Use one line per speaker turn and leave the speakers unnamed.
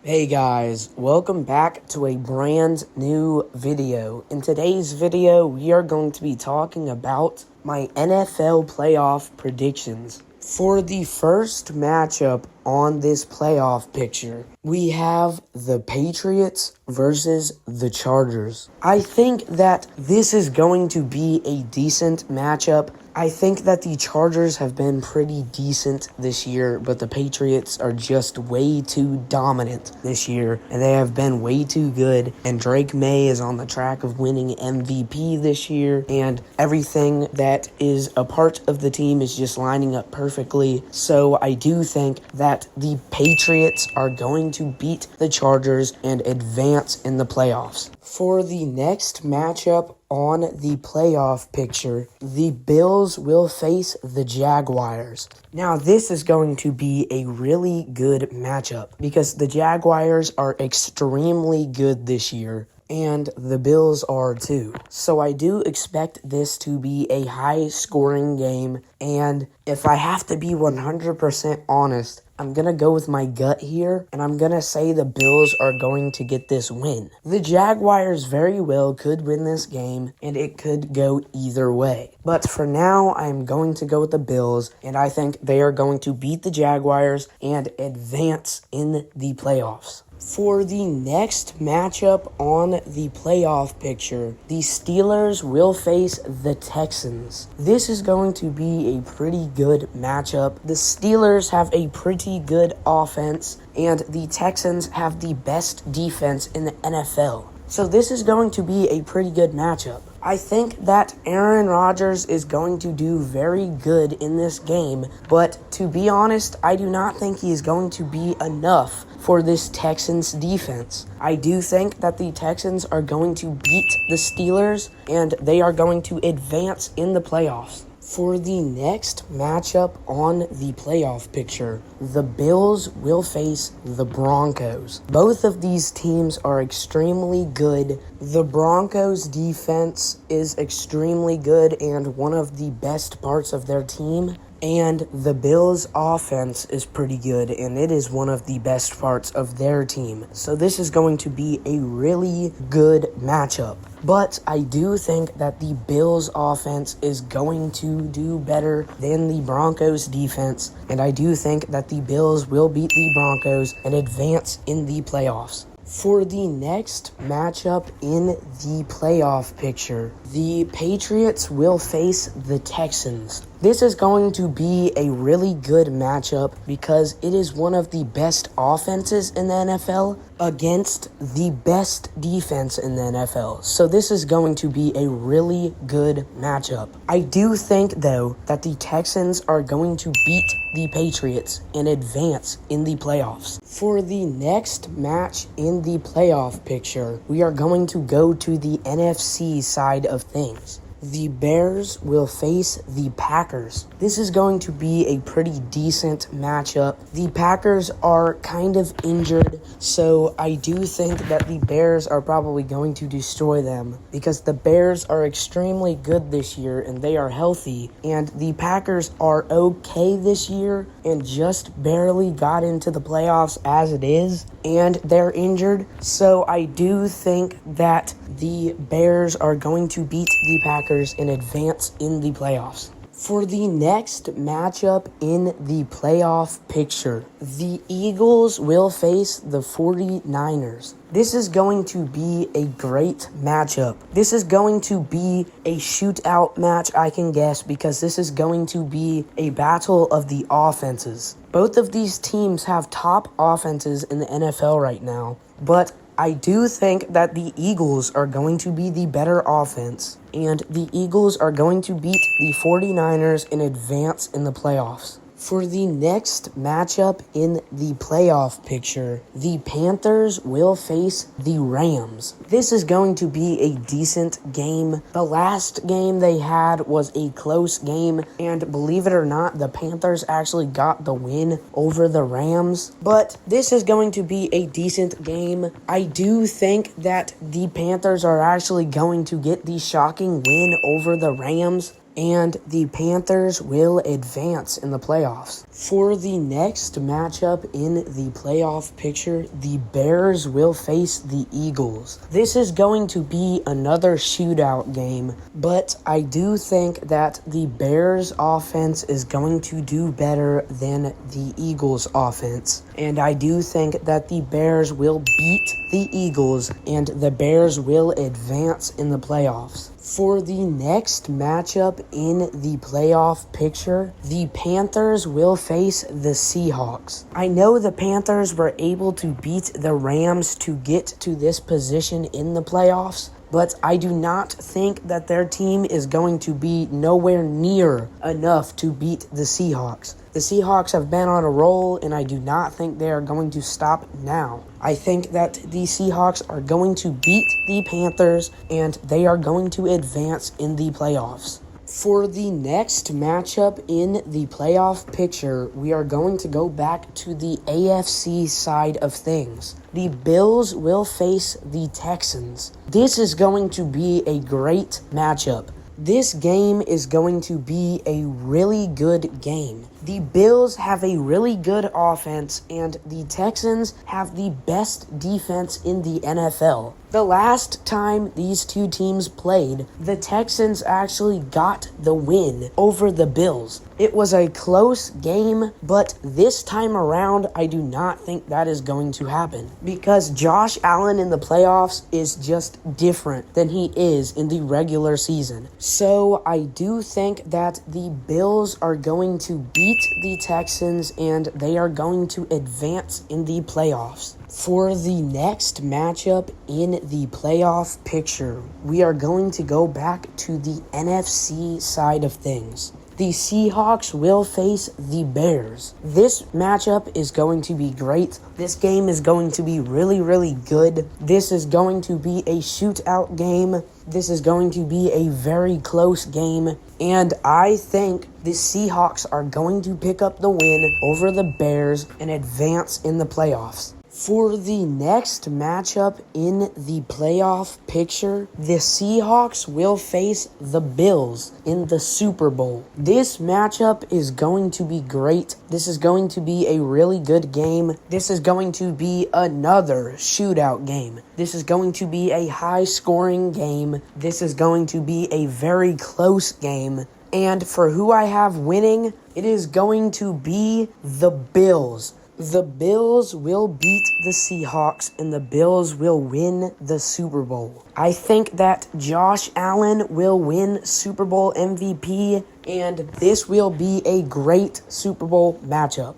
Hey guys, welcome back to a brand new video. In today's video, we are going to be talking about my NFL playoff predictions. For the first matchup on this playoff picture, we have the Patriots versus the Chargers. I think that this is going to be a decent matchup. I think that the Chargers have been pretty decent this year, but the Patriots are just way too dominant this year, and they have been way too good, and Drake May is on the track of winning MVP this year, and everything that is a part of the team is just lining up perfectly. So I do think that the Patriots are going to beat the Chargers and advance in the playoffs. For the next matchup on the playoff picture, the Bills will face the Jaguars. Now, this is going to be a really good matchup because the Jaguars are extremely good this year, and the Bills are too. So I do expect this to be a high-scoring game, and if I have to be 100% honest, I'm going to go with my gut here, and I'm going to say the Bills are going to get this win. The Jaguars very well could win this game, and it could go either way. But for now, I'm going to go with the Bills, and I think they are going to beat the Jaguars and advance in the playoffs. For the next matchup on the playoff picture, the Steelers will face the Texans. This is going to be a pretty good matchup. The Steelers have a pretty good offense, and the Texans have the best defense in the NFL. So this is going to be a pretty good matchup. I think that Aaron Rodgers is going to do very good in this game, but to be honest, I do not think he is going to be enough for this Texans defense. I do think that the Texans are going to beat the Steelers, and they are going to advance in the playoffs. For the next matchup on the playoff picture, the Bills will face the Broncos. Both of these teams are extremely good. The Broncos defense is extremely good and one of the best parts of their team. And the Bills' offense is pretty good, and it is one of the best parts of their team. So this is going to be a really good matchup. But I do think that the Bills' offense is going to do better than the Broncos' defense, and I do think that the Bills will beat the Broncos and advance in the playoffs. For the next matchup in the playoff picture, the Patriots will face the Texans. This is going to be a really good matchup because it is one of the best offenses in the NFL against the best defense in the NFL. So this is going to be a really good matchup. I do think, though, that the Texans are going to beat the Patriots and advance in the playoffs. For the next match in the playoff picture, we are going to go to the NFC side of things. The Bears will face the Packers. This is going to be a pretty decent matchup. The Packers are kind of injured, so I do think that the Bears are probably going to destroy them because the Bears are extremely good this year and they are healthy, and the Packers are okay this year and just barely got into the playoffs as it is, and they're injured. So I do think that the Bears are going to beat the Packers and advance in the playoffs. For the next matchup in the playoff picture, the Eagles will face the 49ers. This is going to be a great matchup. This is going to be a shootout match, I can guess, because this is going to be a battle of the offenses. Both of these teams have top offenses in the NFL right now, but I do think that the Eagles are going to be the better offense, and the Eagles are going to beat the 49ers and advance in the playoffs. For the next matchup in the playoff picture, the Panthers will face the Rams. This is going to be a decent game. The last game they had was a close game, and believe it or not, the Panthers actually got the win over the Rams. But this is going to be a decent game. I do think that the Panthers are actually going to get the shocking win over the Rams. and the Panthers will advance in the playoffs. For the next matchup in the playoff picture, the Bears will face the Eagles. This is going to be another shootout game, but I do think that the Bears offense is going to do better than the Eagles offense. And I do think that the Bears will beat the Eagles and the Bears will advance in the playoffs. For the next matchup in the playoff picture, the Panthers will face the Seahawks. I know the Panthers were able to beat the Rams to get to this position in the playoffs, but I do not think that their team is going to be nowhere near enough to beat the Seahawks. The Seahawks have been on a roll, and I do not think they are going to stop now. I think that the Seahawks are going to beat the Panthers, and they are going to advance in the playoffs. For the next matchup in the playoff picture, we are going to go back to the AFC side of things. The Bills will face the Texans. This is going to be a great matchup. This game is going to be a really good game. The Bills have a really good offense, and the Texans have the best defense in the NFL. The last time these two teams played, the Texans actually got the win over the Bills. It was a close game, but this time around, I do not think that is going to happen because Josh Allen in the playoffs is just different than he is in the regular season. So I do think that the Bills are going to beat the Texans and they are going to advance in the playoffs. For the next matchup in the playoff picture, we are going to go back to the NFC side of things. The Seahawks will face the Bears. This matchup is going to be great. This game is going to be really, really good. This is going to be a shootout game. This is going to be a very close game. And I think the Seahawks are going to pick up the win over the Bears and advance in the playoffs. For the next matchup in the playoff picture, the Seahawks will face the Bills in the Super Bowl. This matchup is going to be great. This is going to be a really good game. This is going to be another shootout game. This is going to be a high-scoring game. This is going to be a very close game. And for who I have winning, it is going to be the Bills. The Bills will beat the Seahawks and the Bills will win the Super Bowl. I think that Josh Allen will win Super Bowl MVP and this will be a great Super Bowl matchup.